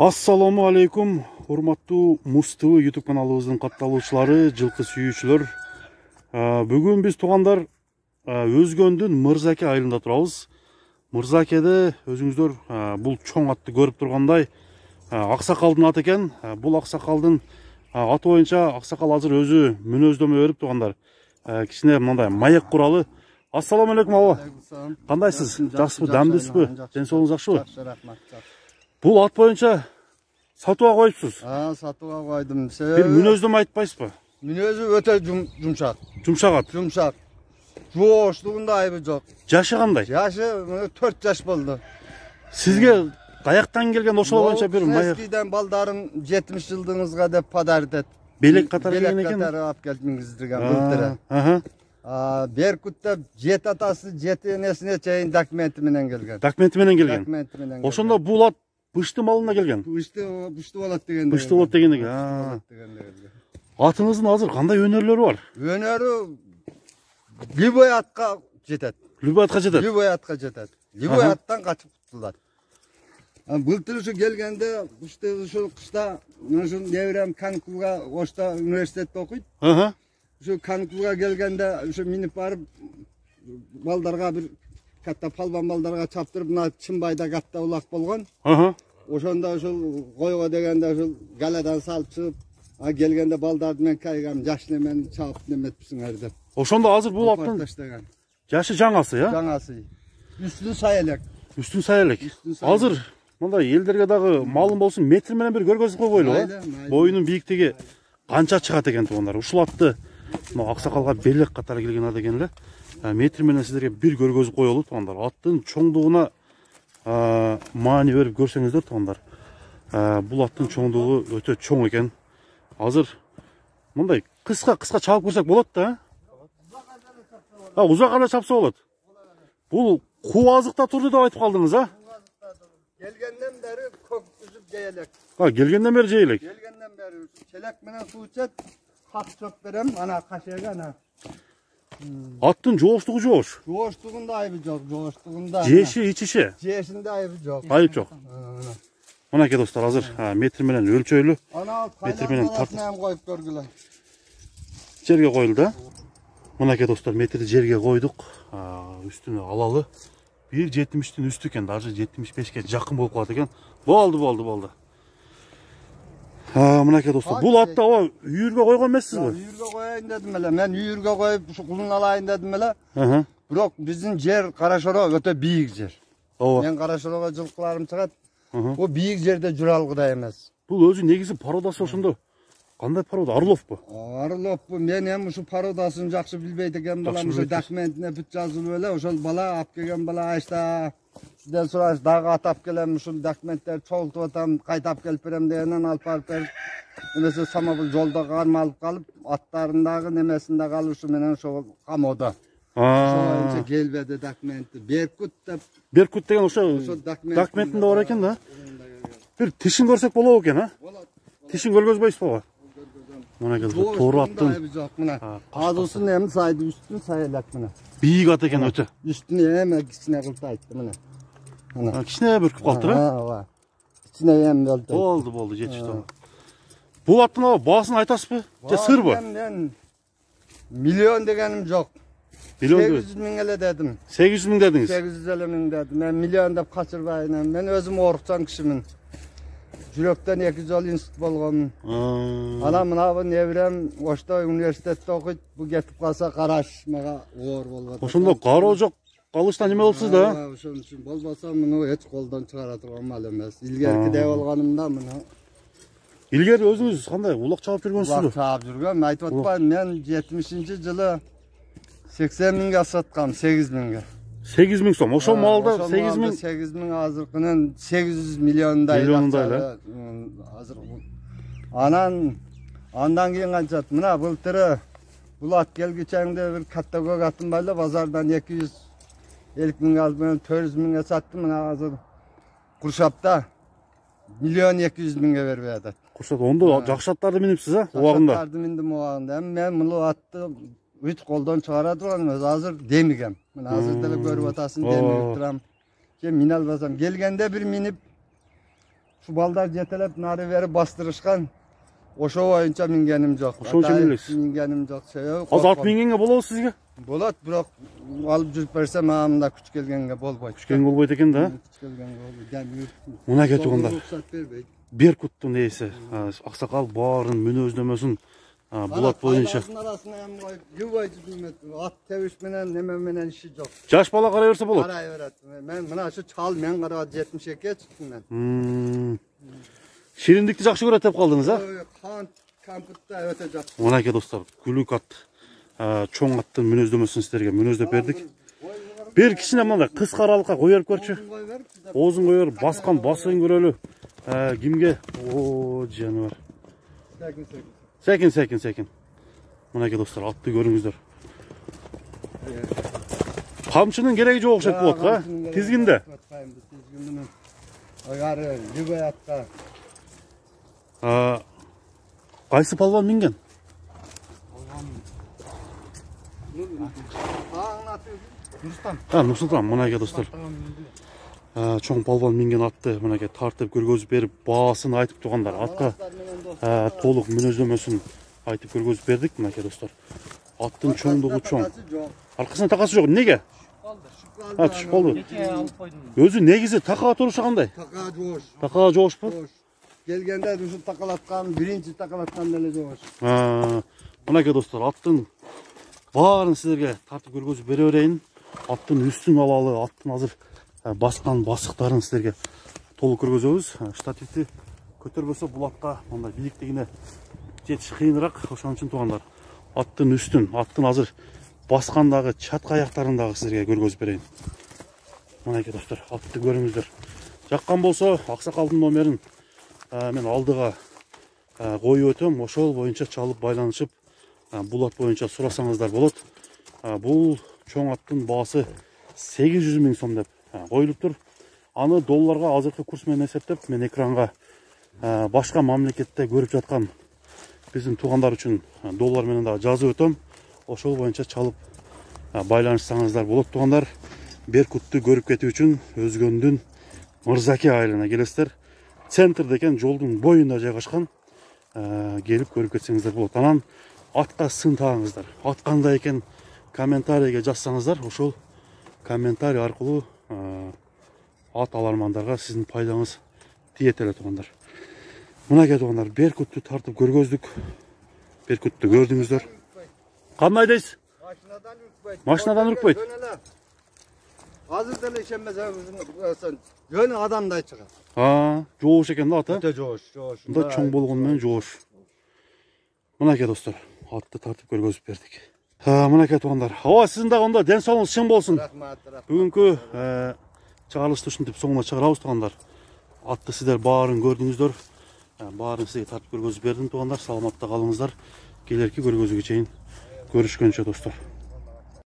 Assalamu алейкум, урматтуу Муз ТВ YouTube каналыбыздын катталуучулары, жылкы сүйүүчүлөр. Бүгүн биз туугандар Өзгөндүн Мырзаке айылында турабыз. Мырзакеде өзүңүздөр бул чоң атты көрүп тургандай аксакалдын аты экен. Бул аксакалдын аты боюнча аксакал азыр өзү мүнөздөмө берип туугандар. Кичине мындай маек куралы. Ассаламу алейкум аба. Кандайсыз? Жакшысызбы? Дамдысызбы? Ден соолугуңуз жакшыбы? Жакшы, рахмат. Бул ат боюнча сатууга коюпсуз. Сатууга койдум. Бир мүнөздөмө айтпайсызбы? Мүнөзү өтө жумшак. Жумшак ат. Жумшак. Жооштугунда айыбы жок. Жашы кандай? Жашы 4 жаш болду. Сизге каяктан келген ошол боюнча бир маек? Eskiden балдарым 70 жылдыгыңызга деп подарит эт. Белек катары келген экен. Белек катары алып келип мингиздирген былтыры. Беркутта 7 атасы 7 энесине чейин документи менен келген. Документи менен келген. Документи менен келген. Ошондо бул ат Бышты малына келген. Бышты болот дегенде. Бышты болот дегенде. Атыңыздын азыр кандай өнөрлөрү бар? Өнөрү любой атка жетет. Любой атка жетет. Любой атка жетет. Любой аттан качып кутулат. Былтыр ушу келгенде ушул кышта ушул неберем Канкулга Ошто университетте окуйт. Ушу Канкулга келгенде ушу минип барып балдарга бир катта палбан балдарга чаптырып мына Чымбайда катта улак болгон. Ошондо ушул койго дегенде ушул галадан салып чыгып, келгенде балдарды мен кайгам жаш немени чабып неметписиңер деп. Ошондо азыр бул аттын жашы жаңасы, я? Жаңасы. Үстүн сай элек. Үстүн сай элек. Азыр мындай элдерге дагы маалым болсун, метр менен бир көргөзүп койгойлу, э? Боюнун бийиктиги канча чыгат экен туугандар. Ушул атты мына аксакалга белек катары келген ат экен эле. Метр менен сиздерге бир көргөзүп коелу туугандар. Аттын чоңдугуна маани берип көрсөңүздөр туугандар. Бул аттын чоңдугу өтө чоң экен. Азыр мындай кыска чабып көрсөк болот да, э? Узак эле чапса болот. Бул куу азыкта турду деп айтып калдыңыз, а? Келгенден бери көк үзүп жейелек. Келгенден бери жейелек. Келгенден бери челек менен суу ичет, хак чөп берем, ана кашеге ана. Аттын жооштугу жоош. Жооштугунда айыбы жок, жооштугунда. Жеши, ичиши. Жешинде айыбы жок. Айып жок. Мынакей достор, азыр метр менен өлчөйлү. Метр менен тартып коюп көргүлө. Жерге коюлду да. Мынакей достор, метрди жерге койдук. Үстүнө алалы. 1.70'tин üstü eкен, даже 75'ke жакын болуп калат экен. Болду. Мынакей достор, бул атты аба үйүргө койгон эмессизби? Үйүргө коеюн дедим эле. Мен үйүргө коюп ушу кулун алайын дедим эле. Бирок биздин жер Карашоро өтө бийик жер. Мен Карашорого жылкыларым чыгат. О бийик жерде жүрө алгыдай эмес. Бул өзү негизи породасы ошондо. Кандай порода? Орловпу? Орловпу. Мен эми ушу породасын жакшы билбейт экен балам. Ушу документине бүт жазылып эле, ошол бала алып келген бала айста сизден сураш дагы атап келем, ушул документтерди чогултуп атам, кайтап келип берем дегенден алып барып берип. Эмесе самобул жолдо кармалып калып, аттарындагы немесинде калып ушу менен ошол камоодо. Ошо келбеди документи. Беркут деген ошо документинде бар экен да. Бир тишин көрсөк болобу экен, а? Болот. Тишин көргөзбөйсүзбү? Мына келди, туура аттын. Азусын эми сайды үстүн сай элек мына. Бийик ат экен өтө. Үстүн эми кичине кылып айтты мына. Кичине бүркүп калды, ооба. Кичине эми болду. Болду, жетишти. Бул аттын баасын айтасызбы? Же сырбы? Мен миллион дегеним жок. 800 миң эле дедим. 800 миң дедиңиз? 800 эле миң дедим. Мен миллион деп качырбайын. Мен өзүм оорукчан кишимин. Жүрөктөн 2 жол институт болгонмун. Анан мына неберем Ошто университетте окуйт. Бу кетип калса караш мага оор болот. Ошондо кароо жок калыштан неме болупсуз да? Ошон үчүн болбосо муну эч колдон чыгара турган мал эмес. Илгеркидей болгонумда муну. Илгери өзүңүз кандай улак чабып жүргөнсүзбү? Улак чабып жүргөм. Айтып атпайм, мен 70-жылы 80 миңге саткам, 8 миңге. 8 миң сом. Ошол малда 8 миң. 8 миң азыркынын 800 миллиондай эле. Азыр. Андан кийин канчат? Мына былтыры бул ат келгичеңде бир катта көк атым бар эле, базардан 250 миң алып мен 400 миңге саттым. Мына азыр Куршапта 1 200 миңге бербей атат. Куршап, ондо жакшы аттарды минипсиз, а? Убагында. Аттарды миндим убагында. Эми мен муну атты үт колдон чыгара турган эмес. Азыр демигем. Мына азыр деле көрүп атасың, демигип турам. Ке мине албасам. Келгенде бир минип şu balдар жетелеп nari beri bastırışkan. Oşo boyunca mingenim yok. Ошо үчүн элексиз. Mingenim yok. Азыр ат мингенге болобу сизге? Болот, бирок алып жүрүп берсем мында күч келгенге болбойт. Күчкөн болбойт экен да. Күч келгенге болбойт. Мына кетип Руксат бербейт. Беркуттун ээси, аксакал баарын мүнөздөмөсүн булат боюнча. Арасына эми коюп, юбайчы билмет. Ат тебиш менен, неме менен иши жок. Жаш бала карай берсе болот. Карай берет. Мен мына şu чал мен карап 72 чыктым мен. Шириндикти жакшы көрөт деп калдыңыз, а? Кант, кампытта өтө жакшы. Мынакей достор, күлүк ат, чоң аттын мүнөздөмөсүн сиздерге мүнөздөп бердик. Бир кичине мындай кыска аралыкка кое берип көрчү. Оозун кое берип, баскан басын көрөлү. Кимге? О, жаныбар. Секин. Мынакей достор, атты көрүңүздөр. Камчынын кереги жок окшойт болот, а? Тизгинде. Ояры, любой атка. Кайсы палван минген? Нурсултан, мынакей достор. Чоң палван минген атты мынакей тартып көргөзүп берип, баасын айтып тургандар. Атка толук мүнөздөмөсүн айтып көргөзүп бердик, мынакей достор. Аттын чоңдугу чоң. Аркасына такасы жок. Неге? Түшүп калды. Өзү негизи такага турушу кандай? Такага жоошпу? Келгенде ушул такалаткан, биринчи такалаткан деле жош. Мынакей достор, аттын баарын сиздерге тартып көргөзүп бере берейин. Аттын үстүн алалы, аттын азыр баскан басыктарын сиздерге толук көргөзөбүз. Штативти көтөрбөсө бул атка мындай бийликтигине жетиш кыйыныраак. Ошон үчүн туугандар, аттын үстүн, аттын азыр баскандагы чатка аяктарын дагы сиздерге көргөзүп берейин. Мынакей достор, атты көрүңүздөр. Жаккан болсо, аксакалдын номерин мен алдыга коюп өтөм. Ошол боюнча чалып байланышып, бул ат боюнча сурасаңыздар болот. Бул чоң аттын баасы 800 000 сом деп коюлуптур. Аны долларга азыркы курс менен эсептеп, мен экранга башка мамлекетте көрүп жаткан биздин туугандар үчүн доллар менен да жазып өтөм. Ошол боюнча чалып байланышсаңыздар болот туугандар. Беркутту көрүп кетүү үчүн Өзгөндүн Мырзаке айылына келесиздер. Центрде экен, жолдун боюнда жайгашкан. Келип көрүп кетсеңиздер болот. Анан атка сын тагыңыздар. Ат кандай экен комментарийге жазсаңыздар, ошол комментарий аркылуу ат алармандарга сиздин пайдаңыз тиет эле туугандар. Мынакей туугандар, Беркутту тартып көргөздүк. Беркутту көрдүңүздөр. Кандай дейсиз? Машинадан үркпөйт. Азыр деле ишенбесең, жөнү адамдай чыгат. Жоош экен да аты. Өтө жоош. Мында чоң болгону менен жоош. Мынакей достор, атты тартып көргөзүп бердик. Мынакей туугандар, сиздин дагы онда ден соолугуңуз чың болсун. Рахмат. Бүгүнкү чыгарылышты ушинтип соңуна чыгарабыз туугандар. Атты сиздер баарын көрдүңүздөр. Баарын сизге тартып көргөзүп бердим туугандар. Саламатта калыңыздар. Келерки көргөзүүгө чейин көрүшкөнчө достор.